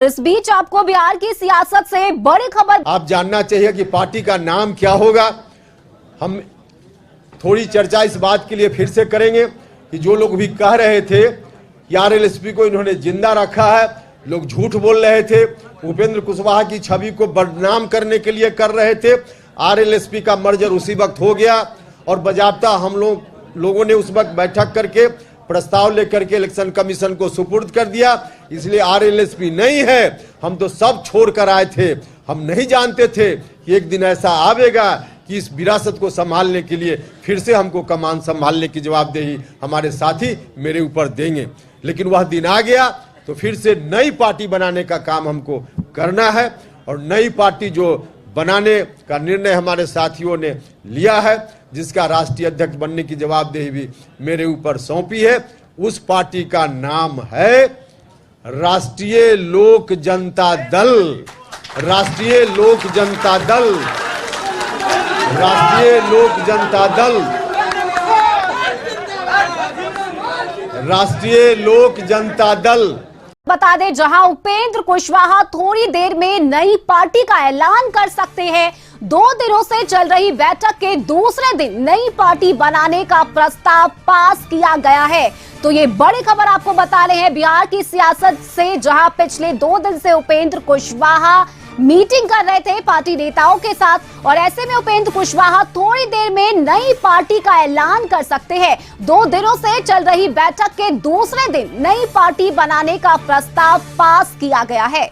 इस बीच आपको बिहार की सियासत से बड़ी खबर आप जानना चाहिए कि पार्टी का नाम क्या होगा। हम थोड़ी चर्चा इस बात के लिए फिर से करेंगे कि जो लोग भी कह रहे थे कि आरएलएसपी को इन्होंने जिंदा रखा है, लोग झूठ बोल रहे थे, उपेंद्र कुशवाहा की छवि को बदनाम करने के लिए कर रहे थे। आरएलएसपी का मर्जर उसी वक्त हो गया और बाकायदा हम लोगों ने उस वक्त बैठक करके प्रस्ताव लेकर के इलेक्शन कमीशन को सुपुर्द कर दिया। इसलिए आरएलएसपी नहीं है, हम तो सब छोड़ कर आए थे। हम नहीं जानते थे कि एक दिन ऐसा आवेगा कि इस विरासत को संभालने के लिए फिर से हमको कमान संभालने की जवाबदेही हमारे साथी मेरे ऊपर देंगे। लेकिन वह दिन आ गया तो फिर से नई पार्टी बनाने का काम हमको करना है और नई पार्टी जो बनाने का निर्णय हमारे साथियों ने लिया है, जिसका राष्ट्रीय अध्यक्ष बनने की जवाबदेही भी मेरे ऊपर सौंपी है, उस पार्टी का नाम है राष्ट्रीय लोक जनता दल। राष्ट्रीय लोक जनता दल, राष्ट्रीय लोक जनता दल, राष्ट्रीय लोक जनता दल। बता दें, जहां उपेंद्र कुशवाहा थोड़ी देर में नई पार्टी का ऐलान कर सकते हैं। 2 दिनों से चल रही बैठक के दूसरे दिन नई पार्टी बनाने का प्रस्ताव पास किया गया है। तो ये बड़ी खबर आपको बता रहे हैं बिहार की सियासत से, जहां पिछले 2 दिन से उपेंद्र कुशवाहा मीटिंग कर रहे थे पार्टी नेताओं के साथ और ऐसे में उपेंद्र कुशवाहा थोड़ी देर में नई पार्टी का ऐलान कर सकते हैं। 2 दिनों से चल रही बैठक के दूसरे दिन नई पार्टी बनाने का प्रस्ताव पास किया गया है।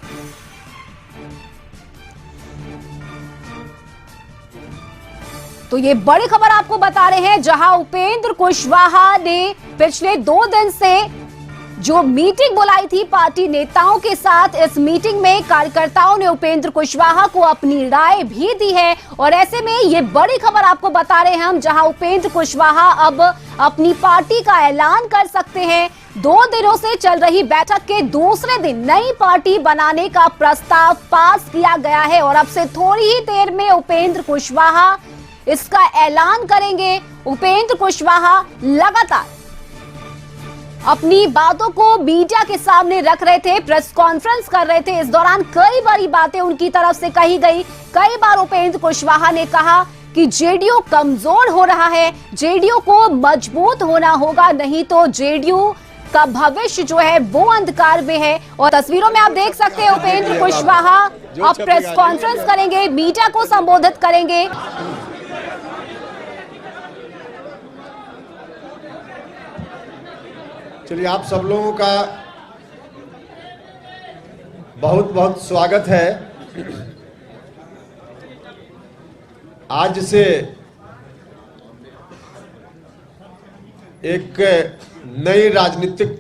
तो ये बड़ी खबर आपको बता रहे हैं, जहां उपेंद्र कुशवाहा ने पिछले 2 दिन से जो मीटिंग बुलाई थी पार्टी नेताओं के साथ, इस मीटिंग में कार्यकर्ताओं ने उपेंद्र कुशवाहा को अपनी राय भी दी है और ऐसे में ये बड़ी खबर आपको बता रहे हैं हम, जहां उपेंद्र कुशवाहा अब अपनी पार्टी का ऐलान कर सकते हैं। 2 दिनों से चल रही बैठक के दूसरे दिन नई पार्टी बनाने का प्रस्ताव पास किया गया है और अब से थोड़ी ही देर में उपेंद्र कुशवाहा इसका ऐलान करेंगे। उपेंद्र कुशवाहा लगातार अपनी बातों को मीडिया के सामने रख रहे थे, प्रेस कॉन्फ्रेंस कर रहे थे। इस दौरान कई बड़ी बातें उनकी तरफ से कही गई। कई बार उपेंद्र कुशवाहा ने कहा कि जेडीयू कमजोर हो रहा है, जेडीयू को मजबूत होना होगा, नहीं तो जेडीयू का भविष्य जो है वो अंधकार में है। और तस्वीरों में आप देख सकते हैं उपेंद्र कुशवाहा अब प्रेस कॉन्फ्रेंस करेंगे, मीडिया को संबोधित करेंगे। चलिए, आप सब लोगों का बहुत बहुत स्वागत है। आज से एक नई राजनीतिक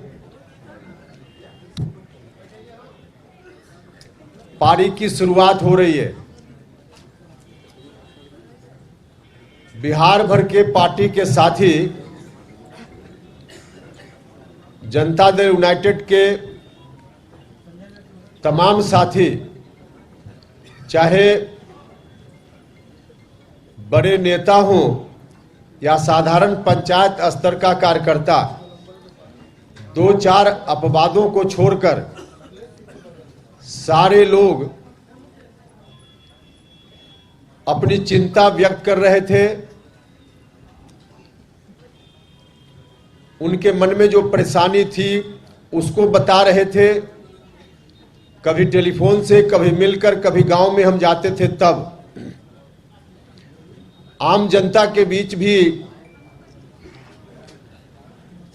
पारी की शुरुआत हो रही है। बिहार भर के पार्टी के साथी जनता दल यूनाइटेड के तमाम साथी, चाहे बड़े नेता हों या साधारण पंचायत स्तर का कार्यकर्ता, 2-4 अपवादों को छोड़कर सारे लोग अपनी चिंता व्यक्त कर रहे थे। उनके मन में जो परेशानी थी उसको बता रहे थे, कभी टेलीफोन से, कभी मिलकर, कभी गांव में हम जाते थे। तब आम जनता के बीच भी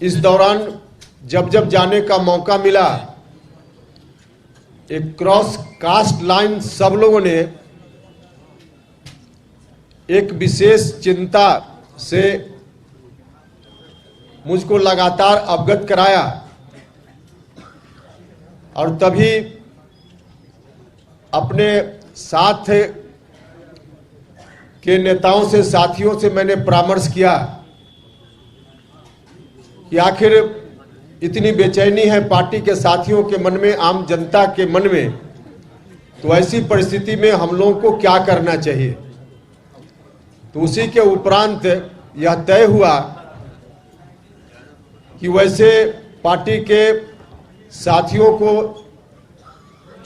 इस दौरान जब जब जाने का मौका मिला, एक क्रॉस कास्ट लाइन सब लोगों ने एक विशेष चिंता से मुझको लगातार अवगत कराया और तभी अपने साथ के नेताओं से, साथियों से मैंने परामर्श किया कि आखिर इतनी बेचैनी है पार्टी के साथियों के मन में, आम जनता के मन में, तो ऐसी परिस्थिति में हम लोगों को क्या करना चाहिए। तो उसी के उपरांत यह तय हुआ कि वैसे पार्टी के साथियों को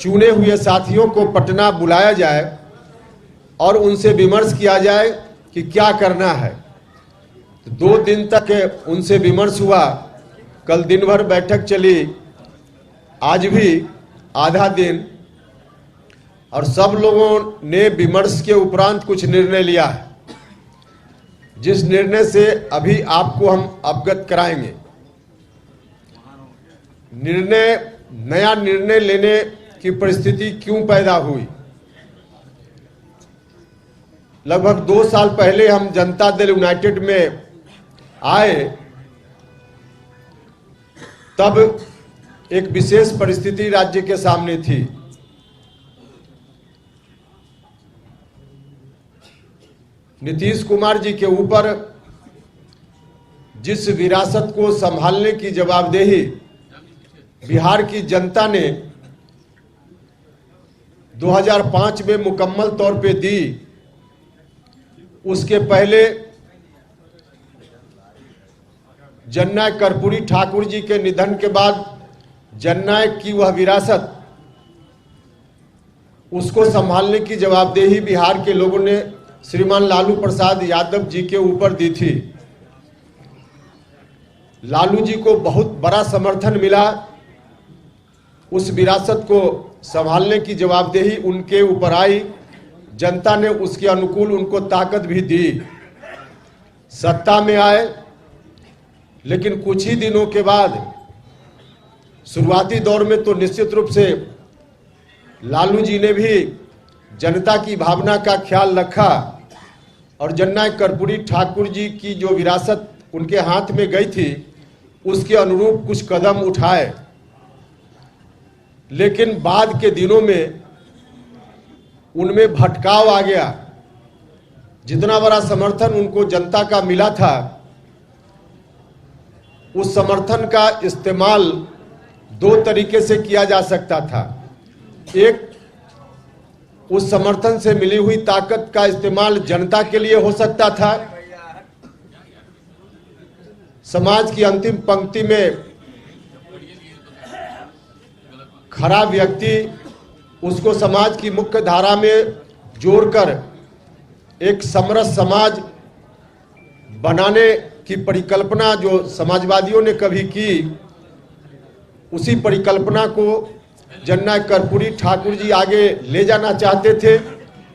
चुने हुए साथियों को पटना बुलाया जाए और उनसे विमर्श किया जाए कि क्या करना है। तो 2 दिन तक उनसे विमर्श हुआ, कल दिन भर बैठक चली, आज भी आधा दिन, और सब लोगों ने विमर्श के उपरांत कुछ निर्णय लिया है, जिस निर्णय से अभी आपको हम अवगत कराएंगे। नया निर्णय लेने की परिस्थिति क्यों पैदा हुई? लगभग 2 साल पहले हम जनता दल यूनाइटेड में आए, तब एक विशेष परिस्थिति राज्य के सामने थी। नीतीश कुमार जी के ऊपर जिस विरासत को संभालने की जवाबदेही बिहार की जनता ने 2005 में मुकम्मल तौर पे दी, उसके पहले जननायक कर्पूरी ठाकुर जी के निधन के बाद जननायक की वह विरासत, उसको संभालने की जवाबदेही बिहार के लोगों ने श्रीमान लालू प्रसाद यादव जी के ऊपर दी थी। लालू जी को बहुत बड़ा समर्थन मिला, उस विरासत को संभालने की जवाबदेही उनके ऊपर आई, जनता ने उसके अनुकूल उनको ताकत भी दी, सत्ता में आए। लेकिन कुछ ही दिनों के बाद शुरुआती दौर में तो निश्चित रूप से लालू जी ने भी जनता की भावना का ख्याल रखा और जननायक कर्पूरी ठाकुर जी की जो विरासत उनके हाथ में गई थी, उसके अनुरूप कुछ कदम उठाए। लेकिन बाद के दिनों में उनमें भटकाव आ गया। जितना बड़ा समर्थन उनको जनता का मिला था, उस समर्थन का इस्तेमाल 2 तरीके से किया जा सकता था। एक, उस समर्थन से मिली हुई ताकत का इस्तेमाल जनता के लिए हो सकता था। समाज की अंतिम पंक्ति में खड़ा व्यक्ति, उसको समाज की मुख्य धारा में जोड़कर एक समरस समाज बनाने की परिकल्पना जो समाजवादियों ने कभी की, उसी परिकल्पना को जननायक कर्पूरी ठाकुर जी आगे ले जाना चाहते थे।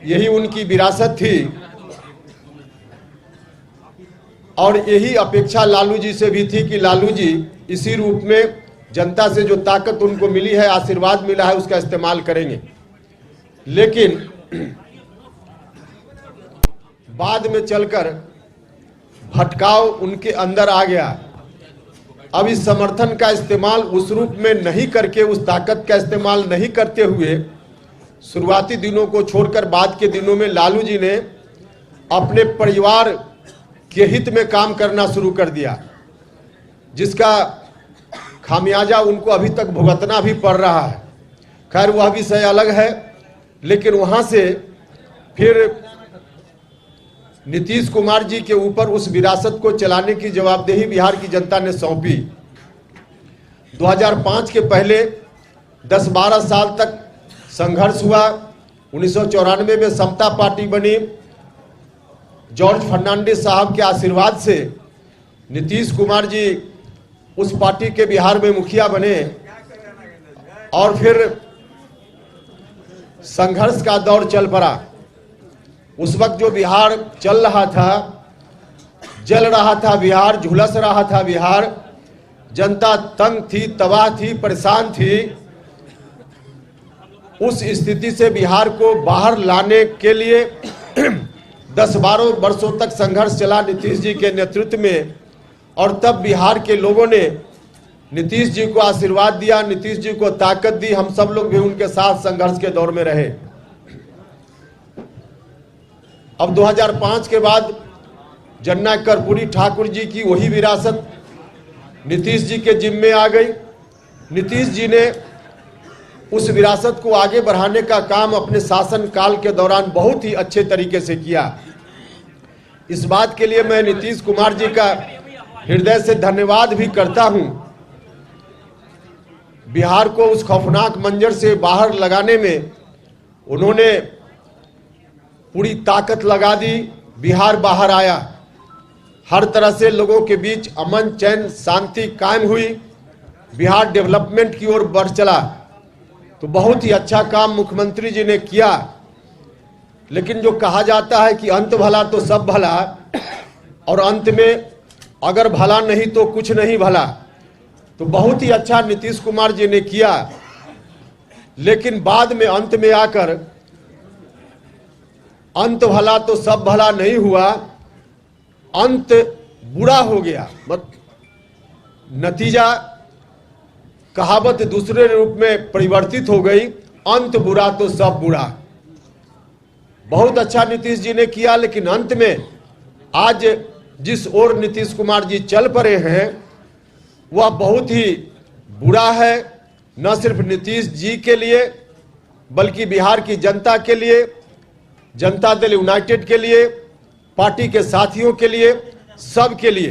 यही उनकी विरासत थी और यही अपेक्षा लालू जी से भी थी कि लालू जी इसी रूप में जनता से जो ताकत उनको मिली है, आशीर्वाद मिला है, उसका इस्तेमाल करेंगे। लेकिन बाद में चलकर भटकाव उनके अंदर आ गया। अब इस समर्थन का इस्तेमाल उस रूप में नहीं करके, उस ताकत का इस्तेमाल नहीं करते हुए, शुरुआती दिनों को छोड़कर बाद के दिनों में लालू जी ने अपने परिवार के हित में काम करना शुरू कर दिया, जिसका खामियाजा उनको अभी तक भुगतना भी पड़ रहा है। खैर वह विषय अलग है। लेकिन वहां से फिर नीतीश कुमार जी के ऊपर उस विरासत को चलाने की जवाबदेही बिहार की जनता ने सौंपी। 2005 के पहले 10-12 साल तक संघर्ष हुआ। 1994 में समता पार्टी बनी। जॉर्ज फर्नांडिस साहब के आशीर्वाद से नीतीश कुमार जी उस पार्टी के बिहार में मुखिया बने और फिर संघर्ष का दौर चल पड़ा। उस वक्त जो बिहार चल रहा था, जल रहा था बिहार, झुलस रहा था बिहार, जनता तंग थी, तबाह थी, परेशान थी। उस स्थिति से बिहार को बाहर लाने के लिए 10-12 वर्षों तक संघर्ष चला नीतीश जी के नेतृत्व में। और तब बिहार के लोगों ने नीतीश जी को आशीर्वाद दिया, नीतीश जी को ताकत दी। हम सब लोग भी उनके साथ संघर्ष के दौर में रहे। अब 2005 के बाद जननायक कर्पूरी ठाकुर जी की वही विरासत नीतीश जी के जिम्मे आ गई। नीतीश जी ने उस विरासत को आगे बढ़ाने का काम अपने शासन काल के दौरान बहुत ही अच्छे तरीके से किया। इस बात के लिए मैं नीतीश कुमार जी का हृदय से धन्यवाद भी करता हूं। बिहार को उस खौफनाक मंजर से बाहर लगाने में उन्होंने पूरी ताकत लगा दी। बिहार बाहर आया, हर तरह से लोगों के बीच अमन चैन शांति कायम हुई, बिहार डेवलपमेंट की ओर बढ़ चला। तो बहुत ही अच्छा काम मुख्यमंत्री जी ने किया। लेकिन जो कहा जाता है कि अंत भला तो सब भला, और अंत में अगर भला नहीं तो कुछ नहीं भला, तो बहुत ही अच्छा नीतीश कुमार जी ने किया। लेकिन बाद में अंत में आकर अंत भला तो सब भला नहीं हुआ, अंत बुरा हो गया। नतीजा कहावत दूसरे रूप में परिवर्तित हो गई, अंत बुरा तो सब बुरा। बहुत अच्छा नीतीश जी ने किया, लेकिन अंत में आज जिस ओर नीतीश कुमार जी चल पड़े हैं वह बहुत ही बुरा है, न सिर्फ नीतीश जी के लिए बल्कि बिहार की जनता के लिए, जनता दल यूनाइटेड के लिए, पार्टी के साथियों के लिए, सब के लिए।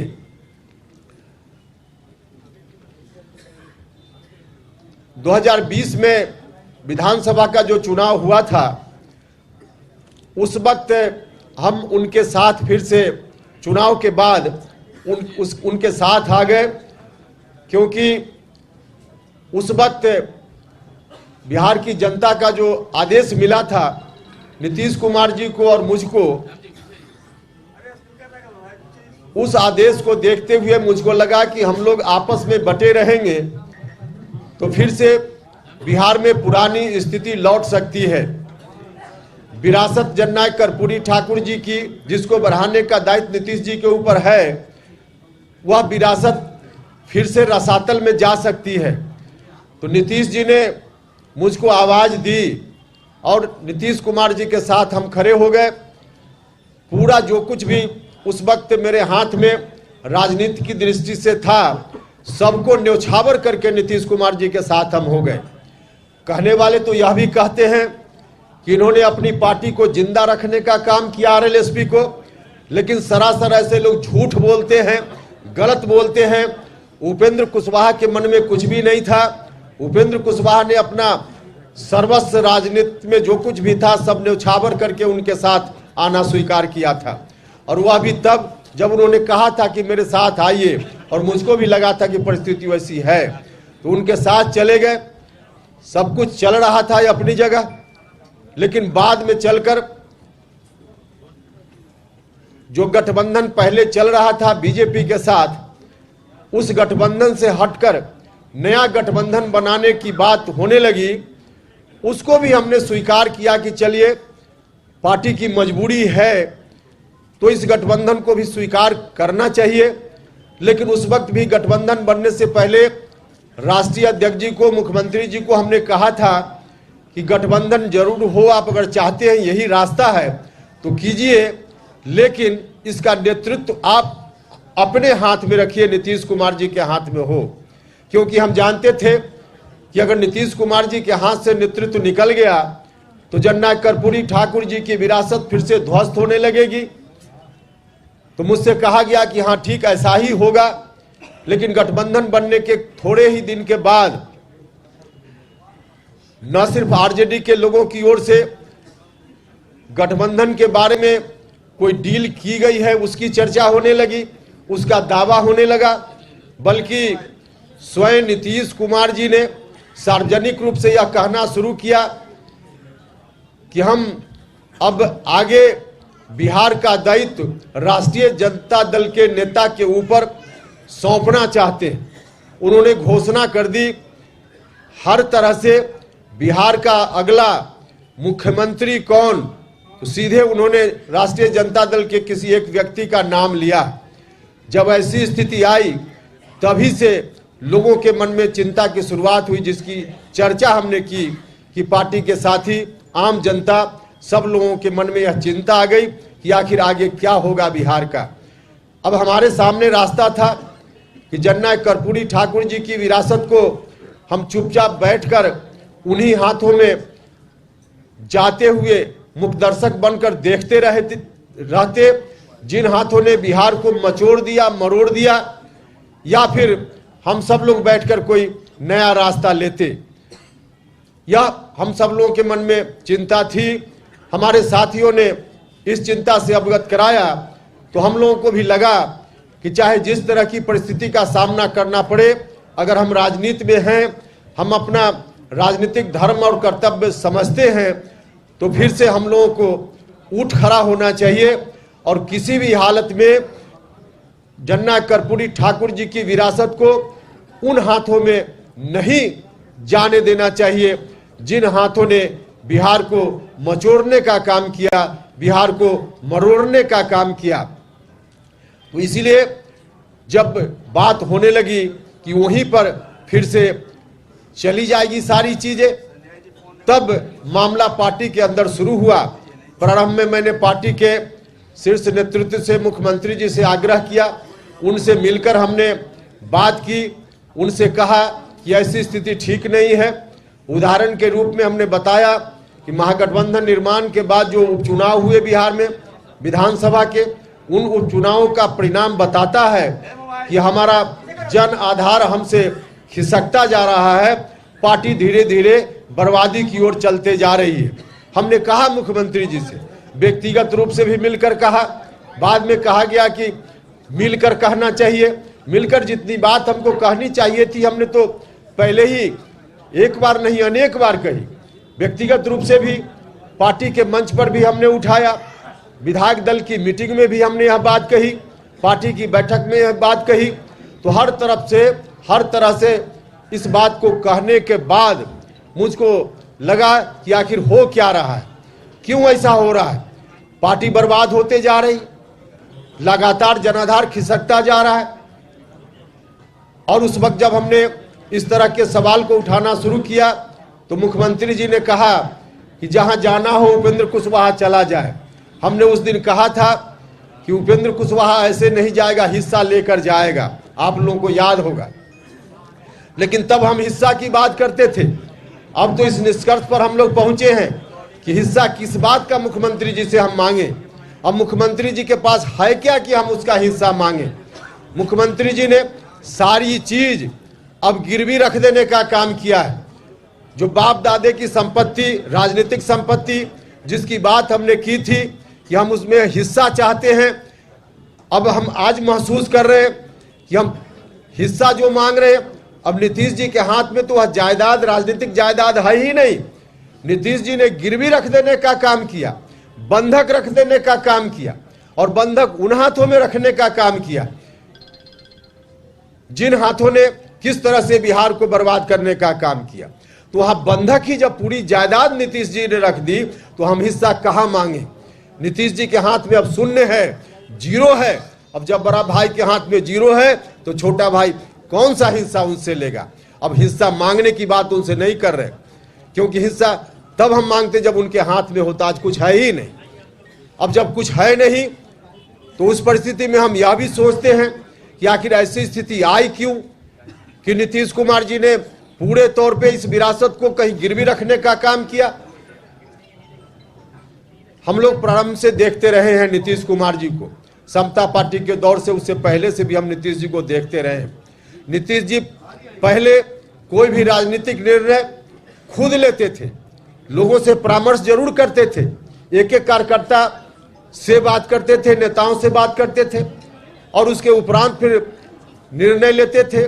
दो 2020 में विधानसभा का जो चुनाव हुआ था, उस वक्त हम उनके साथ फिर से चुनाव के बाद उनके साथ आ गए, क्योंकि उस वक्त बिहार की जनता का जो आदेश मिला था नीतीश कुमार जी को और मुझको, उस आदेश को देखते हुए मुझको लगा कि हम लोग आपस में बटे रहेंगे तो फिर से बिहार में पुरानी स्थिति लौट सकती है। विरासत जननायक कर्पूरी ठाकुर जी की, जिसको बढ़ाने का दायित्व नीतीश जी के ऊपर है, वह विरासत फिर से रसातल में जा सकती है। तो नीतीश जी ने मुझको आवाज दी और नीतीश कुमार जी के साथ हम खड़े हो गए। पूरा जो कुछ भी उस वक्त मेरे हाथ में राजनीति की दृष्टि से था, सबको न्योछावर करके नीतीश कुमार जी के साथ हम हो गए। कहने वाले तो यह भी कहते हैं कि इन्होंने अपनी पार्टी को जिंदा रखने का काम किया आरएलएसपी को, लेकिन सरासर ऐसे लोग झूठ बोलते हैं, गलत बोलते हैं। उपेंद्र कुशवाहा के मन में कुछ भी नहीं था। उपेंद्र कुशवाहा ने अपना सर्वस्व राजनीति में जो कुछ भी था सब न्योछावर करके उनके साथ आना स्वीकार किया था, और वह भी तब जब उन्होंने कहा था कि मेरे साथ आइए, और मुझको भी लगा था कि परिस्थिति वैसी है, तो उनके साथ चले गए। सब कुछ चल रहा था अपनी जगह, लेकिन बाद में चलकर जो गठबंधन पहले चल रहा था बीजेपी के साथ, उस गठबंधन से हटकर नया गठबंधन बनाने की बात होने लगी। उसको भी हमने स्वीकार किया कि चलिए पार्टी की मजबूरी है तो इस गठबंधन को भी स्वीकार करना चाहिए। लेकिन उस वक्त भी गठबंधन बनने से पहले राष्ट्रीय अध्यक्ष जी को, मुख्यमंत्री जी को हमने कहा था कि गठबंधन जरूर हो, आप अगर चाहते हैं यही रास्ता है तो कीजिए, लेकिन इसका नेतृत्व आप अपने हाथ में रखिए, नीतीश कुमार जी के हाथ में हो। क्योंकि हम जानते थे कि अगर नीतीश कुमार जी के हाथ से नेतृत्व निकल गया तो जननायक कर्पूरी ठाकुर जी की विरासत फिर से ध्वस्त होने लगेगी। तो मुझसे कहा गया कि हाँ ठीक ऐसा ही होगा। लेकिन गठबंधन बनने के थोड़े ही दिन के बाद न सिर्फ आरजेडी के लोगों की ओर से गठबंधन के बारे में कोई डील की गई है उसकी चर्चा होने लगी, उसका दावा होने लगा, बल्कि स्वयं नीतीश कुमार जी ने सार्वजनिक रूप से यह कहना शुरू किया कि हम अब आगे बिहार का दायित्व राष्ट्रीय जनता दल के नेता के ऊपर सौंपना चाहते हैं। उन्होंने घोषणा कर दी, हर तरह से बिहार का अगला मुख्यमंत्री कौन, तो सीधे उन्होंने राष्ट्रीय जनता दल के किसी एक व्यक्ति का नाम लिया। जब ऐसी स्थिति आई तभी से लोगों के मन में चिंता की शुरुआत हुई, जिसकी चर्चा हमने की कि पार्टी के साथी, आम जनता, सब लोगों के मन में यह चिंता आ गई कि आखिर आगे क्या होगा बिहार का। अब हमारे सामने रास्ता था कि जननायक कर्पूरी ठाकुर जी की विरासत को हम चुपचाप बैठकर उन्हीं हाथों में जाते हुए मुखदर्शक बनकर देखते रहते जिन हाथों ने बिहार को मचोड़ दिया, मरोड़ दिया, या फिर हम सब लोग बैठकर कोई नया रास्ता लेते। यह हम सब लोगों के मन में चिंता थी। हमारे साथियों ने इस चिंता से अवगत कराया तो हम लोगों को भी लगा कि चाहे जिस तरह की परिस्थिति का सामना करना पड़े, अगर हम राजनीति में हैं, हम अपना राजनीतिक धर्म और कर्तव्य समझते हैं, तो फिर से हम लोगों को उठ खड़ा होना चाहिए और किसी भी हालत में जन्ना कर्पूरी ठाकुर जी की विरासत को उन हाथों में नहीं जाने देना चाहिए जिन हाथों ने बिहार को मचोड़ने का काम किया, बिहार को मरोड़ने का काम किया। तो इसीलिए जब बात होने लगी कि वहीं पर फिर से चली जाएगी सारी चीजें, तब मामला पार्टी के अंदर शुरू हुआ। प्रारंभ में मैंने पार्टी के शीर्ष नेतृत्व से मुख्यमंत्री जी से आग्रह किया, उनसे मिलकर हमने बात की, उनसे कहा कि ऐसी स्थिति ठीक नहीं है। उदाहरण के रूप में हमने बताया कि महागठबंधन निर्माण के बाद जो उपचुनाव हुए बिहार में विधानसभा के, उन उपचुनावों का परिणाम बताता है कि हमारा जन आधार हमसे खिसकता जा रहा है, पार्टी धीरे धीरे बर्बादी की ओर चलते जा रही है। हमने कहा मुख्यमंत्री जी से, व्यक्तिगत रूप से भी मिलकर कहा, बाद में कहा गया कि मिलकर कहना चाहिए। मिलकर जितनी बात हमको कहनी चाहिए थी हमने तो पहले ही एक बार नहीं अनेक बार कही। व्यक्तिगत रूप से भी पार्टी के मंच पर भी हमने उठाया, विधायक दल की मीटिंग में भी हमने यह बात कही, पार्टी की बैठक में यह बात कही। तो हर तरफ से हर तरह से इस बात को कहने के बाद मुझको लगा कि आखिर हो क्या रहा है, क्यों ऐसा हो रहा है। पार्टी बर्बाद होते जा रही, लगातार जनाधार खिसकता जा रहा है। और उस वक्त जब हमने इस तरह के सवाल को उठाना शुरू किया तो मुख्यमंत्री जी ने कहा कि जहां जाना हो उपेंद्र कुशवाहा चला जाए। हमने उस दिन कहा था कि उपेंद्र कुशवाहा ऐसे नहीं जाएगा, हिस्सा लेकर जाएगा, आप लोगों को याद होगा। लेकिन तब हम हिस्सा की बात करते थे। अब तो इस निष्कर्ष पर हम लोग पहुंचे हैं कि हिस्सा किस बात का मुख्यमंत्री जी से हम मांगे। अब मुख्यमंत्री जी के पास है क्या कि हम उसका हिस्सा मांगे। मुख्यमंत्री जी ने सारी चीज अब गिरवी रख देने का काम किया है। जो बाप दादे की संपत्ति, राजनीतिक संपत्ति, जिसकी बात हमने की थी कि हम उसमें हिस्सा चाहते हैं, अब हम आज महसूस कर रहे हैं कि हम हिस्सा जो मांग रहे हैं, अब नीतीश जी के हाथ में तो वह जायदाद, राजनीतिक जायदाद है ही नहीं। नीतीश जी ने गिरवी रख देने का काम किया, बंधक रख देने का काम किया, और बंधक उन हाथों में रखने का काम किया जिन हाथों ने किस तरह से बिहार को बर्बाद करने का काम किया। तो वहां बंधक ही जब पूरी जायदाद नीतीश जी ने रख दी तो हम हिस्सा कहां मांगे। नीतीश जी के हाथ में अब शून्य है, जीरो है। अब जब बड़ा भाई के हाथ में जीरो है तो छोटा भाई कौन सा हिस्सा उनसे लेगा। अब हिस्सा मांगने की बात उनसे नहीं कर रहे, क्योंकि हिस्सा तब हम मांगते जब उनके हाथ में होता। आज कुछ है ही नहीं। अब जब कुछ है नहीं तो उस परिस्थिति में हम यह भी सोचते हैं कि आखिर ऐसी स्थिति आई क्यों कि नीतीश कुमार जी ने पूरे तौर पे इस विरासत को कहीं गिरवी रखने का काम किया। हम लोग प्रारंभ से देखते रहे हैं नीतीश कुमार जी को, समता पार्टी के दौर से, उससे पहले से भी हम नीतीश जी को देखते रहे हैं। नीतीश जी पहले कोई भी राजनीतिक निर्णय खुद लेते थे, लोगों से परामर्श जरूर करते थे, एक एक कार्यकर्ता से बात करते थे, नेताओं से बात करते थे, और उसके उपरांत फिर निर्णय लेते थे।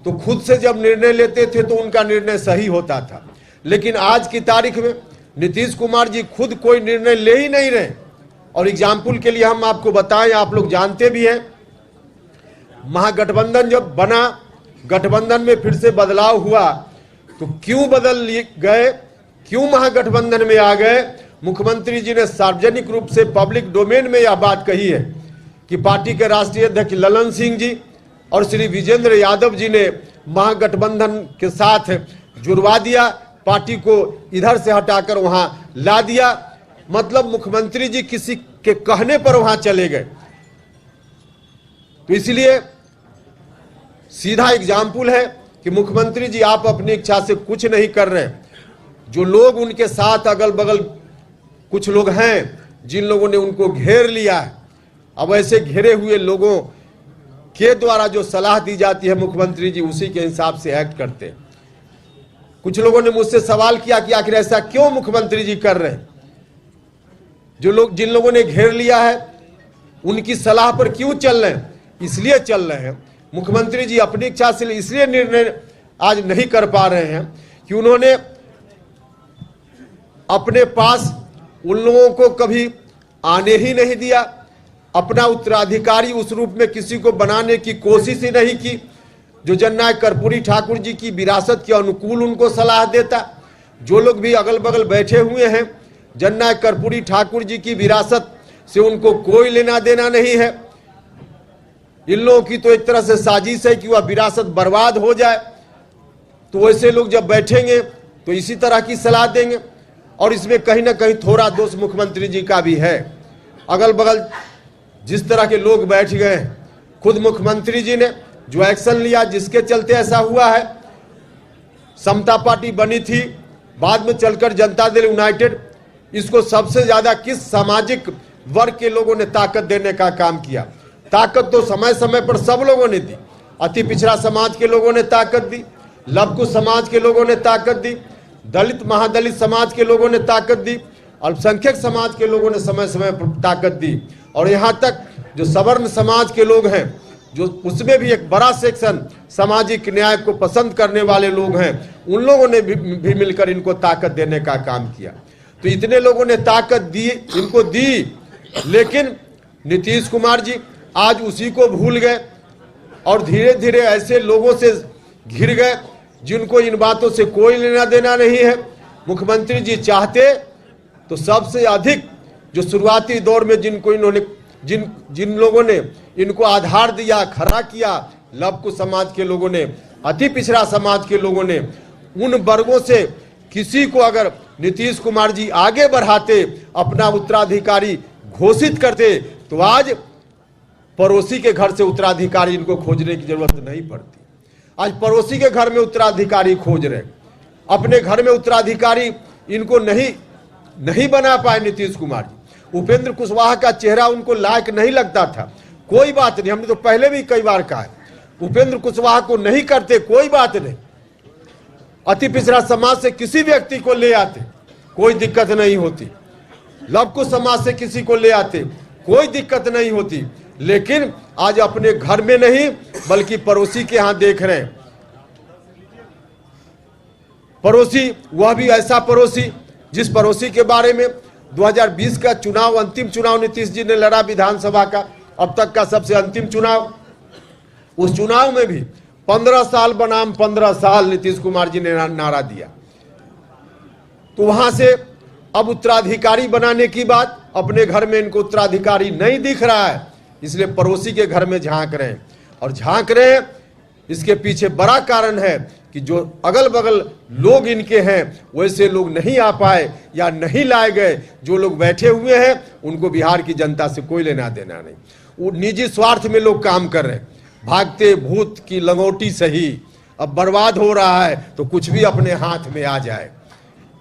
तो खुद से जब निर्णय लेते थे तो उनका निर्णय सही होता था। लेकिन आज की तारीख में नीतीश कुमार जी खुद कोई निर्णय ले ही नहीं रहे। और एग्जाम्पल के लिए हम आपको बताएं, आप लोग जानते भी हैं, महागठबंधन जब बना, गठबंधन में फिर से बदलाव हुआ, तो क्यों बदल गए, क्यों महागठबंधन में आ गए। मुख्यमंत्री जी ने सार्वजनिक रूप से पब्लिक डोमेन में यह बात कही है कि पार्टी के राष्ट्रीय अध्यक्ष ललन सिंह जी और श्री विजेंद्र यादव जी ने महागठबंधन के साथ जुड़वा दिया, पार्टी को इधर से हटाकर वहां ला दिया। मतलब मुख्यमंत्री जी किसी के कहने पर वहां चले गए। तो इसलिए सीधा एग्जाम्पल है कि मुख्यमंत्री जी आप अपनी इच्छा से कुछ नहीं कर रहे। जो लोग उनके साथ अगल बगल कुछ लोग हैं जिन लोगों ने उनको घेर लिया है, अब ऐसे घेरे हुए लोगों के द्वारा जो सलाह दी जाती है मुख्यमंत्री जी उसी के हिसाब से एक्ट करते हैं। कुछ लोगों ने मुझसे सवाल किया कि आखिर ऐसा क्यों मुख्यमंत्री जी कर रहे हैं। जिन लोगों ने घेर लिया है उनकी सलाह पर क्यों चल रहे हैं? इसलिए चल रहे हैं मुख्यमंत्री जी अपनी इच्छा से इसलिए निर्णय आज नहीं कर पा रहे हैं कि उन्होंने अपने पास उन लोगों को कभी आने ही नहीं दिया, अपना उत्तराधिकारी उस रूप में किसी को बनाने की कोशिश ही नहीं की जो जननायक कर्पूरी ठाकुर जी की विरासत के अनुकूल उनको सलाह देता। जो लोग भी अगल बगल बैठे हुए हैं, जननायक कर्पूरी ठाकुर जी की विरासत से उनको कोई लेना देना नहीं है। इन लोगों की तो एक तरह से साजिश है कि वह विरासत बर्बाद हो जाए। तो वैसे लोग जब बैठेंगे तो इसी तरह की सलाह देंगे, और इसमें कहीं ना कहीं थोड़ा दोष मुख्यमंत्री जी का भी है। अगल बगल जिस तरह के लोग बैठ गए, खुद मुख्यमंत्री जी ने जो एक्शन लिया जिसके चलते ऐसा हुआ है। समता पार्टी बनी थी, बाद में चलकर जनता दल यूनाइटेड, इसको सबसे ज्यादा किस सामाजिक वर्ग के लोगों ने ताकत देने का काम किया? ताकत तो समय समय पर सब लोगों ने दी। अति पिछड़ा समाज के लोगों ने ताकत दी, लवकुश समाज के लोगों ने ताकत दी, दलित महादलित समाज के लोगों ने ताकत दी, अल्पसंख्यक समाज के लोगों ने समय समय पर ताकत दी, और यहाँ तक जो सवर्ण समाज के लोग हैं, जो उसमें भी एक बड़ा सेक्शन सामाजिक न्याय को पसंद करने वाले लोग हैं, उन लोगों ने भी मिलकर इनको ताकत देने का काम किया। तो इतने लोगों ने ताकत दी, इनको दी, लेकिन नीतीश कुमार जी आज उसी को भूल गए और धीरे धीरे ऐसे लोगों से घिर गए जिनको इन बातों से कोई लेना देना नहीं है। मुख्यमंत्री जी चाहते तो सबसे अधिक जो शुरुआती दौर में जिनको इन्होंने जिन लोगों ने इनको आधार दिया, खड़ा किया, लवकुश समाज के लोगों ने, अति पिछड़ा समाज के लोगों ने, उन वर्गों से किसी को अगर नीतीश कुमार जी आगे बढ़ाते, अपना उत्तराधिकारी घोषित करते, तो आज पड़ोसी के घर से उत्तराधिकारी इनको खोजने की जरूरत नहीं पड़ती। आज पड़ोसी के घर में उत्तराधिकारी खोज रहे, अपने घर में उत्तराधिकारी इनको नहीं बना पाए नीतीश कुमार जी। उपेंद्र कुशवाहा का चेहरा उनको लायक नहीं लगता था, कोई बात नहीं, हमने तो पहले भी कई बार कहा है, उपेंद्र कुशवाहा को नहीं करते कोई बात नहीं, अति पिछड़ा समाज से किसी व्यक्ति को ले आते कोई दिक्कत नहीं होती, लवकुश समाज से किसी को ले आते कोई दिक्कत नहीं होती, लेकिन आज अपने घर में नहीं बल्कि पड़ोसी के यहां देख रहे हैं। पड़ोसी, वह भी ऐसा पड़ोसी जिस पड़ोसी के बारे में 2020 का चुनाव, अंतिम चुनाव नीतीश जी ने लड़ा विधानसभा का, अब तक का सबसे अंतिम चुनाव, उस चुनाव में भी 15 साल बनाम 15 साल नीतीश कुमार जी ने नारा दिया। तो वहां से अब उत्तराधिकारी बनाने की बात, अपने घर में इनको उत्तराधिकारी नहीं दिख रहा है, इसलिए पड़ोसी के घर में झांक रहे हैं। और झांक रहे हैं, इसके पीछे बड़ा कारण है कि जो अगल बगल लोग इनके हैं वैसे लोग नहीं आ पाए या नहीं लाए गए। जो लोग बैठे हुए हैं उनको बिहार की जनता से कोई लेना देना नहीं, वो निजी स्वार्थ में लोग काम कर रहे हैं। भागते भूत की लंगोटी सही, अब बर्बाद हो रहा है तो कुछ भी अपने हाथ में आ जाए।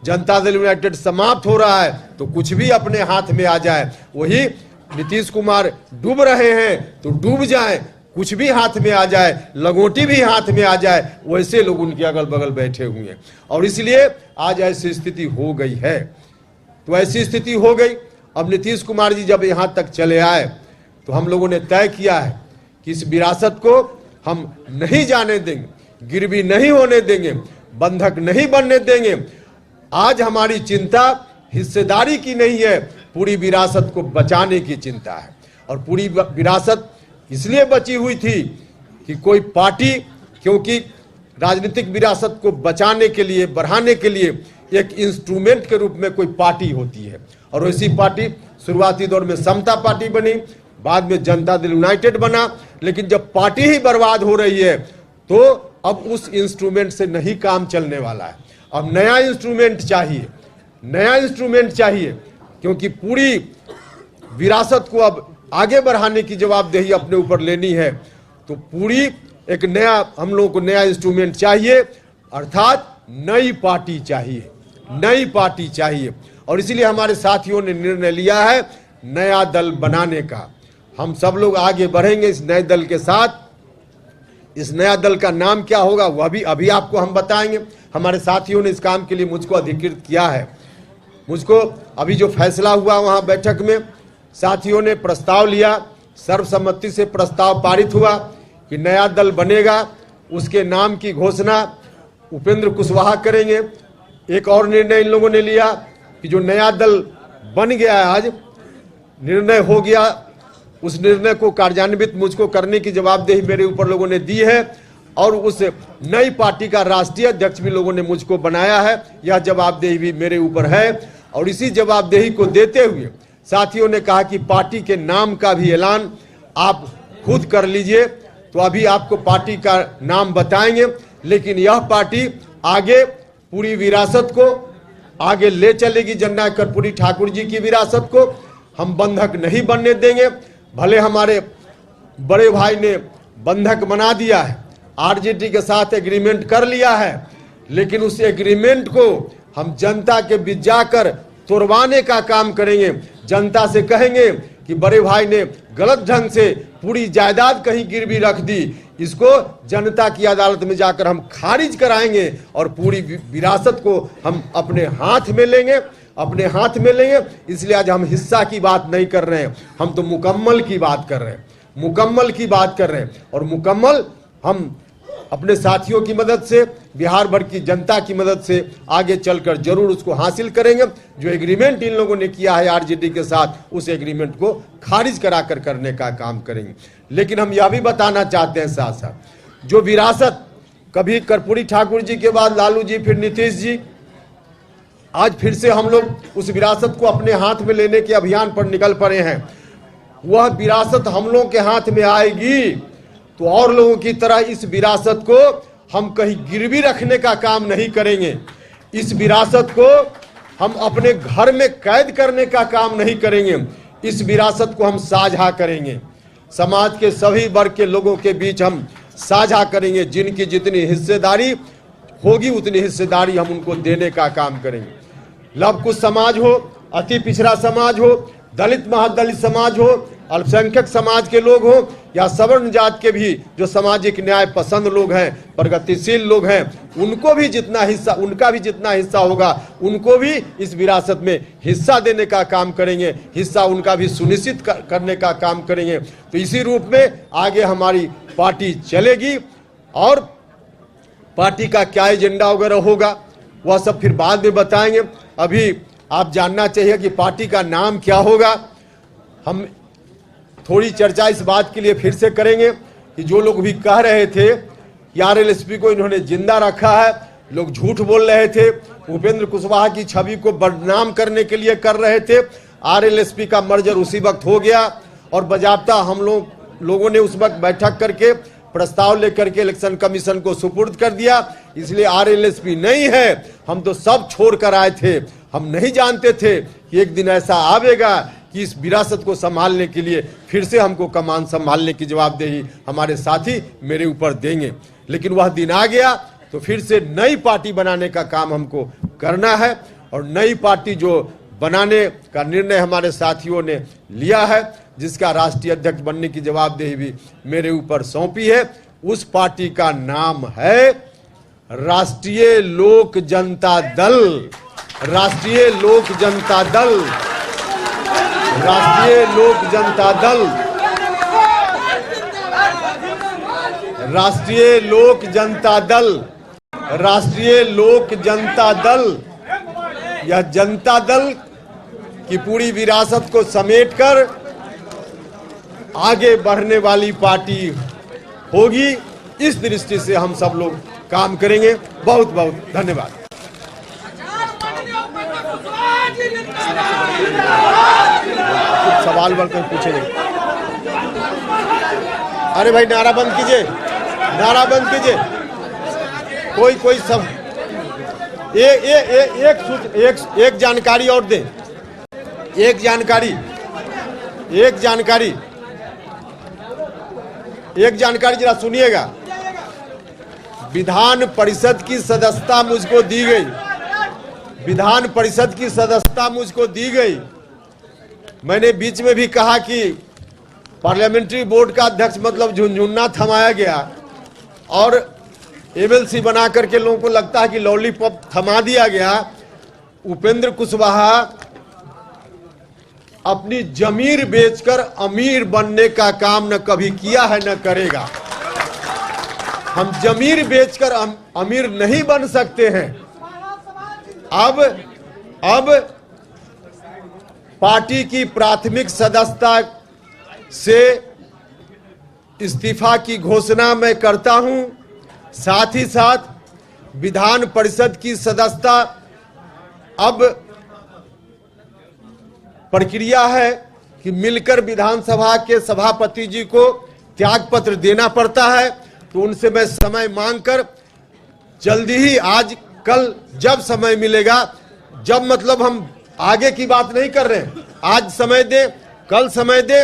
जनता दल यूनाइटेड समाप्त हो रहा है तो कुछ भी अपने हाथ में आ जाए। वही नीतीश कुमार डूब रहे हैं तो डूब जाए, कुछ भी हाथ में आ जाए, लंगोटी भी हाथ में आ जाए, वैसे लोग उनके अगल बगल बैठे हुए हैं। और इसलिए आज ऐसी स्थिति हो गई है। तो ऐसी स्थिति हो गई। अब नीतीश कुमार जी जब यहाँ तक चले आए तो हम लोगों ने तय किया है कि इस विरासत को हम नहीं जाने देंगे, गिरवी नहीं होने देंगे, बंधक नहीं बनने देंगे। आज हमारी चिंता हिस्सेदारी की नहीं है, पूरी विरासत को बचाने की चिंता है। और पूरी विरासत इसलिए बची हुई थी कि कोई पार्टी, क्योंकि राजनीतिक विरासत को बचाने के लिए, बढ़ाने के लिए एक इंस्ट्रूमेंट के रूप में कोई पार्टी होती है, और वैसी पार्टी शुरुआती दौर में समता पार्टी बनी, बाद में जनता दल यूनाइटेड बना। लेकिन जब पार्टी ही बर्बाद हो रही है तो अब उस इंस्ट्रूमेंट से नहीं काम चलने वाला है। अब नया इंस्ट्रूमेंट चाहिए, नया इंस्ट्रूमेंट चाहिए, क्योंकि पूरी विरासत को अब आगे बढ़ाने की जवाबदेही अपने ऊपर लेनी है। तो पूरी एक नया, हम लोगों को नया इंस्ट्रूमेंट चाहिए, अर्थात नई पार्टी चाहिए, नई पार्टी चाहिए। और इसीलिए हमारे साथियों ने निर्णय लिया है नया दल बनाने का। हम सब लोग आगे बढ़ेंगे इस नए दल के साथ, इस नया दल का नाम क्या होगा वह भी अभी आपको हम बताएंगे। हमारे साथियों ने इस काम के लिए मुझको अधिकृत किया है। मुझको अभी जो फैसला हुआ वहाँ बैठक में साथियों ने प्रस्ताव लिया, सर्वसम्मति से प्रस्ताव पारित हुआ कि नया दल बनेगा, उसके नाम की घोषणा उपेंद्र कुशवाहा करेंगे। एक और निर्णय इन लोगों ने लिया कि जो नया दल बन गया है, आज निर्णय हो गया, उस निर्णय को कार्यान्वित मुझको करने की जवाबदेही मेरे ऊपर लोगों ने दी है और उस नई पार्टी का राष्ट्रीय अध्यक्ष भी लोगों ने मुझको बनाया है। यह जवाबदेही भी मेरे ऊपर है और इसी जवाबदेही को देते हुए साथियों ने कहा कि पार्टी के नाम का भी ऐलान आप खुद कर लीजिए। तो अभी आपको पार्टी का नाम बताएंगे, लेकिन यह पार्टी आगे पूरी विरासत को आगे ले चलेगी। जननायक कर्पूरी ठाकुर जी की विरासत को हम बंधक नहीं बनने देंगे। भले हमारे बड़े भाई ने बंधक बना दिया है, आरजेडी के साथ एग्रीमेंट कर लिया है, लेकिन उस एग्रीमेंट को हम जनता के बीच जाकर तोड़वाने का काम करेंगे। जनता से कहेंगे कि बड़े भाई ने गलत ढंग से पूरी जायदाद कहीं गिरवी रख दी, इसको जनता की अदालत में जाकर हम खारिज कराएंगे और पूरी विरासत को हम अपने हाथ में लेंगे, अपने हाथ में लेंगे। इसलिए आज हम हिस्सा की बात नहीं कर रहे हैं, हम तो मुकम्मल की बात कर रहे हैं, मुकम्मल की बात कर रहे हैं। और मुकम्मल हम अपने साथियों की मदद से, बिहार भर की जनता की मदद से आगे चलकर जरूर उसको हासिल करेंगे। जो एग्रीमेंट इन लोगों ने किया है आरजेडी के साथ, उस एग्रीमेंट को खारिज कराकर करने का काम करेंगे। लेकिन हम यह भी बताना चाहते हैं साथ साथ, जो विरासत कभी कर्पूरी ठाकुर जी के बाद लालू जी, फिर नीतीश जी, आज फिर से हम लोग उस विरासत को अपने हाथ में लेने के अभियान पर निकल पड़े हैं। वह विरासत हम लोगों के हाथ में आएगी तो और लोगों की तरह इस विरासत को हम कहीं गिरवी रखने का काम नहीं करेंगे। इस विरासत को हम अपने घर में कैद करने का काम नहीं करेंगे। इस विरासत को हम साझा करेंगे, समाज के सभी वर्ग के लोगों के बीच हम साझा करेंगे। जिनकी जितनी हिस्सेदारी होगी उतनी हिस्सेदारी हम उनको देने का काम करेंगे। लव कुश समाज हो, अति पिछड़ा समाज हो, दलित महादलित समाज हो, अल्पसंख्यक समाज के लोग हो या सवर्ण जात के भी जो सामाजिक न्याय पसंद लोग हैं, प्रगतिशील लोग हैं, उनको भी जितना हिस्सा, उनका भी जितना हिस्सा होगा, उनको भी इस विरासत में हिस्सा देने का काम करेंगे, हिस्सा उनका भी सुनिश्चित करने का काम करेंगे। तो इसी रूप में आगे हमारी पार्टी चलेगी और पार्टी का क्या एजेंडा वगैरह होगा वह सब फिर बाद में बताएंगे। अभी आप जानना चाहिए कि पार्टी का नाम क्या होगा। हम थोड़ी चर्चा इस बात के लिए फिर से करेंगे कि जो लोग भी कह रहे थे कि आरएलएसपी को इन्होंने जिंदा रखा है, लोग झूठ बोल रहे थे, उपेंद्र कुशवाहा की छवि को बदनाम करने के लिए कर रहे थे। आरएलएसपी का मर्जर उसी वक्त हो गया और बाकायदा हम लोगों ने उस वक्त बैठक करके प्रस्ताव लेकर के इलेक्शन कमीशन को सुपुर्द कर दिया। इसलिए आरएलएसपी नहीं है, हम तो सब छोड़ कर आए थे। हम नहीं जानते थे कि एक दिन ऐसा आवेगा कि इस विरासत को संभालने के लिए फिर से हमको कमान संभालने की जवाबदेही हमारे साथी मेरे ऊपर देंगे। लेकिन वह दिन आ गया तो फिर से नई पार्टी बनाने का काम हमको करना है और नई पार्टी जो बनाने का निर्णय हमारे साथियों ने लिया है, जिसका राष्ट्रीय अध्यक्ष बनने की जवाबदेही भी मेरे ऊपर सौंपी है, उस पार्टी का नाम है राष्ट्रीय लोक जनता दल। राष्ट्रीय लोक जनता दल, राष्ट्रीय लोक जनता दल, राष्ट्रीय लोक जनता दल, राष्ट्रीय लोक जनता दल। यह जनता दल की पूरी विरासत को समेटकर आगे बढ़ने वाली पार्टी होगी। इस दृष्टि से हम सब लोग काम करेंगे। बहुत बहुत धन्यवाद। कुछ सवाल बढ़कर पूछेंगे। अरे भाई नारा बंद कीजिए, नारा बंद कीजिए। कोई सब एक जानकारी और दें। एक जानकारी जरा सुनिएगा। विधान परिषद की सदस्यता मुझको दी गई, विधान परिषद की सदस्यता मुझको दी गई। मैंने बीच में भी कहा कि पार्लियामेंट्री बोर्ड का अध्यक्ष मतलब झुनझुना थमाया गया, और एमएलसी बना करके लोगों को लगता है कि लॉलीपॉप थमा दिया गया। उपेंद्र कुशवाहा अपनी जमीर बेचकर अमीर बनने का काम न कभी किया है न करेगा। हम जमीर बेचकर अमीर नहीं बन सकते हैं। अब पार्टी की प्राथमिक सदस्यता से इस्तीफा की घोषणा मैं करता हूं। साथ ही साथ विधान परिषद की सदस्यता अब प्रक्रिया है कि मिलकर विधानसभा के सभापति जी को त्यागपत्र देना पड़ता है, तो उनसे मैं समय मांगकर जल्दी ही, आज कल जब समय मिलेगा, जब मतलब हम आगे की बात नहीं कर रहे हैं, आज समय दे, कल समय दे,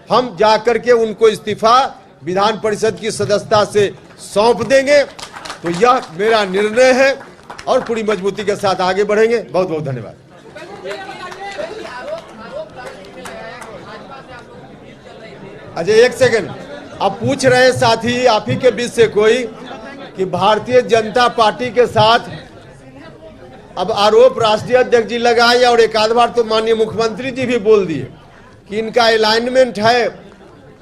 हम जाकर के उनको इस्तीफा विधान परिषद की सदस्यता से सौंप देंगे। तो यह मेरा निर्णय है और पूरी मजबूती के साथ आगे बढ़ेंगे। बहुत बहुत धन्यवाद। अच्छा एक सेकंड, अब पूछ रहे हैं साथी आप ही के बीच से कोई कि भारतीय जनता पार्टी के साथ अब आरोप राष्ट्रीय अध्यक्ष जी लगाए और एक आध बार तो माननीय मुख्यमंत्री जी भी बोल दिए कि इनका अलाइनमेंट है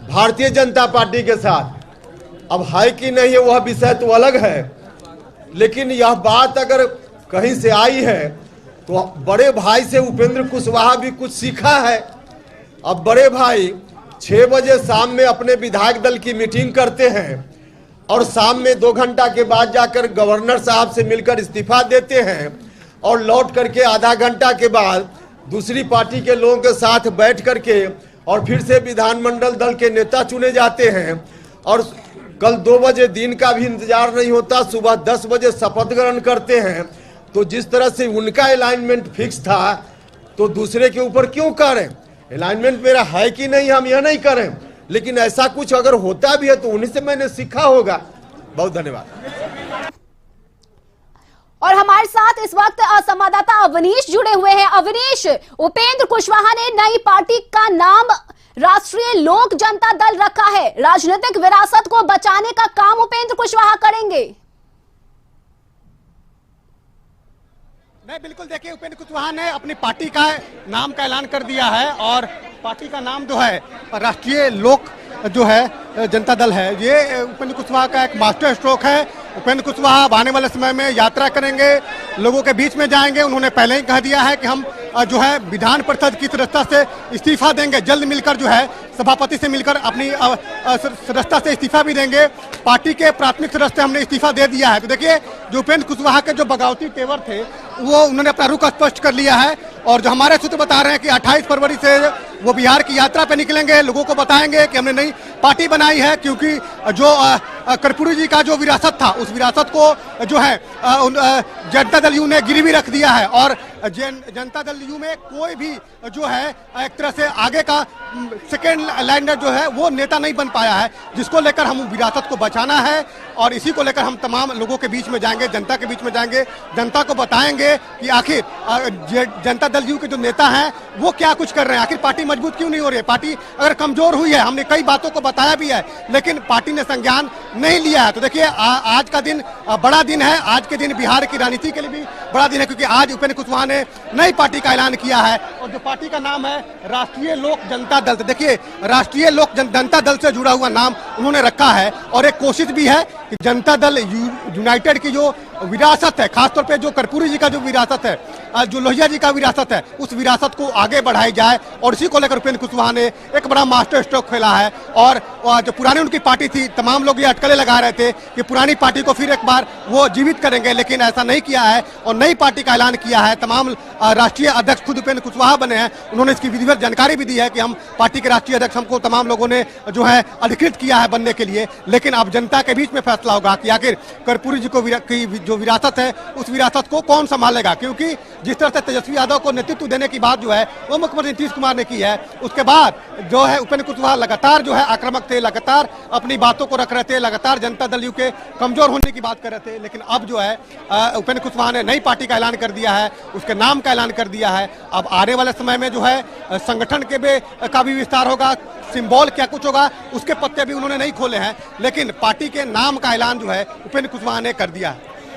भारतीय जनता पार्टी के साथ। अब है कि नहीं है वह विषय तो अलग है, लेकिन यह बात अगर कहीं से आई है तो बड़े भाई से उपेंद्र कुशवाहा भी कुछ सीखा है। अब बड़े भाई 6 बजे शाम में अपने विधायक दल की मीटिंग करते हैं और शाम में 2 घंटा के बाद जाकर गवर्नर साहब से मिलकर इस्तीफा देते हैं और लौट करके आधा घंटा के बाद दूसरी पार्टी के लोगों के साथ बैठ करके और फिर से विधानमंडल दल के नेता चुने जाते हैं। और कल 2 बजे दिन का भी इंतजार नहीं होता, सुबह 10 बजे शपथ ग्रहण करते हैं। तो जिस तरह से उनका अलाइनमेंट फिक्स था तो दूसरे के ऊपर क्यों करें? अलाइनमेंट मेरा है कि नहीं हम यह नहीं करें, लेकिन ऐसा कुछ अगर होता भी है तो उन्हीं से मैंने सीखा होगा। बहुत धन्यवाद। और हमारे साथ इस वक्त संवाददाता अवनीश जुड़े हुए हैं। अवनीश, उपेंद्र कुशवाहा ने नई पार्टी का नाम राष्ट्रीय लोक जनता दल रखा है। राजनीतिक विरासत को बचाने का काम उपेंद्र कुशवाहा करेंगे। नहीं, बिल्कुल। देखिए, उपेंद्र कुशवाहा ने अपनी पार्टी का नाम का ऐलान कर दिया है और पार्टी का नाम जो है राष्ट्रीय लोक जो है जनता दल है। ये उपेंद्र कुशवाहा का एक मास्टर स्ट्रोक है। उपेंद्र कुशवाहा आने वाले समय में यात्रा करेंगे, लोगों के बीच में जाएंगे। उन्होंने पहले ही कह दिया है कि हम जो है विधान परिषद की सदस्यता से इस्तीफा देंगे, जल्द मिलकर जो है सभापति से मिलकर अपनी सदस्यता से इस्तीफा भी देंगे। पार्टी के प्राथमिक सदस्य हमने इस्तीफा दे दिया है। तो देखिए, जो उपेंद्र कुशवाहा के जो बगावती तेवर थे वो उन्होंने अपना रुख स्पष्ट कर लिया है। और जो हमारे सूत्र बता रहे हैं कि 28 फरवरी से वो बिहार की यात्रा पे निकलेंगे, लोगों को बताएंगे कि हमने नई पार्टी बनाई है, क्योंकि जो कर्पूरी जी का जो विरासत था उस विरासत को जो है जनता दल यू ने गिरवी रख दिया है। और जनता दल यू में कोई भी जो है एक तरह से आगे का सेकेंड लाइनर जो है वो नेता नहीं बन पाया है, जिसको लेकर हम विरासत को बचाना है। और इसी को लेकर हम तमाम लोगों के बीच में जाएंगे, जनता के बीच में जाएंगे, जनता को बताएंगे कि आखिर जनता दल यू के जो नेता हैं वो क्या कुछ कर रहे हैं, आखिर पार्टी मजबूत क्यों नहीं हो रही है, पार्टी अगर कमजोर हुई है। हमने कई बातों को बताया भी है, लेकिन पार्टी ने संज्ञान नहीं लिया है। तो देखिए, आज का दिन बड़ा दिन है। आज के दिन बिहार की राजनीति के लिए भी बड़ा दिन है, क्योंकि आज उपेंद्र कुशवाहा ने नई पार्टी का ऐलान किया है और जो पार्टी का नाम है राष्ट्रीय लोक जनता दल। तो देखिए, राष्ट्रीय लोक जनता दल से जुड़ा हुआ नाम उन्होंने रखा है और एक कोशिश भी है कि जनता दल यूनाइटेड की जो विरासत है, खासतौर पे जो कर्पूरी जी का जो विरासत है, जो लोहिया जी का विरासत है, उस विरासत को आगे बढ़ाई जाए। और इसी को लेकर उपेंद्र कुशवाहा ने एक बड़ा मास्टर स्ट्रोक खेला है। और जो पुरानी उनकी पार्टी थी, तमाम लोग ये अटकलें लगा रहे थे कि पुरानी पार्टी को फिर एक बार वो जीवित करेंगे, लेकिन ऐसा नहीं किया है और नई पार्टी का ऐलान किया है। तमाम राष्ट्रीय अध्यक्ष खुद उपेंद्र कुशवाहा बने हैं, उन्होंने इसकी विधिवत जानकारी भी दी है कि हम पार्टी के राष्ट्रीय अध्यक्ष, हमको तमाम लोगों ने जो है अधिकृत किया है बनने के लिए। लेकिन अब जनता के बीच में फैसला होगा कि आखिर कर्पूरी जी को जो विरासत है उस विरासत को कौन संभालेगा, क्योंकि जिस तरह से तेजस्वी यादव को नेतृत्व देने की बात जो है वो मुख्यमंत्री नीतीश कुमार ने की है, उसके बाद जो है उपेंद्र कुशवाहा लगातार जो है आक्रामक थे, लगातार अपनी बातों को रख रहे थे, लगातार जनता दल यू के कमजोर होने की बात कर रहे थे। लेकिन अब जो है उपेंद्र कुशवाहा ने नई पार्टी का ऐलान कर दिया है, उसके नाम का ऐलान कर दिया है। अब आने वाले समय में जो है संगठन का भी विस्तार होगा, सिंबल क्या कुछ होगा उसके पत्ते भी उन्होंने नहीं खोले हैं, लेकिन पार्टी के नाम का ऐलान जो है उपेंद्र कुशवाहा ने कर दिया है।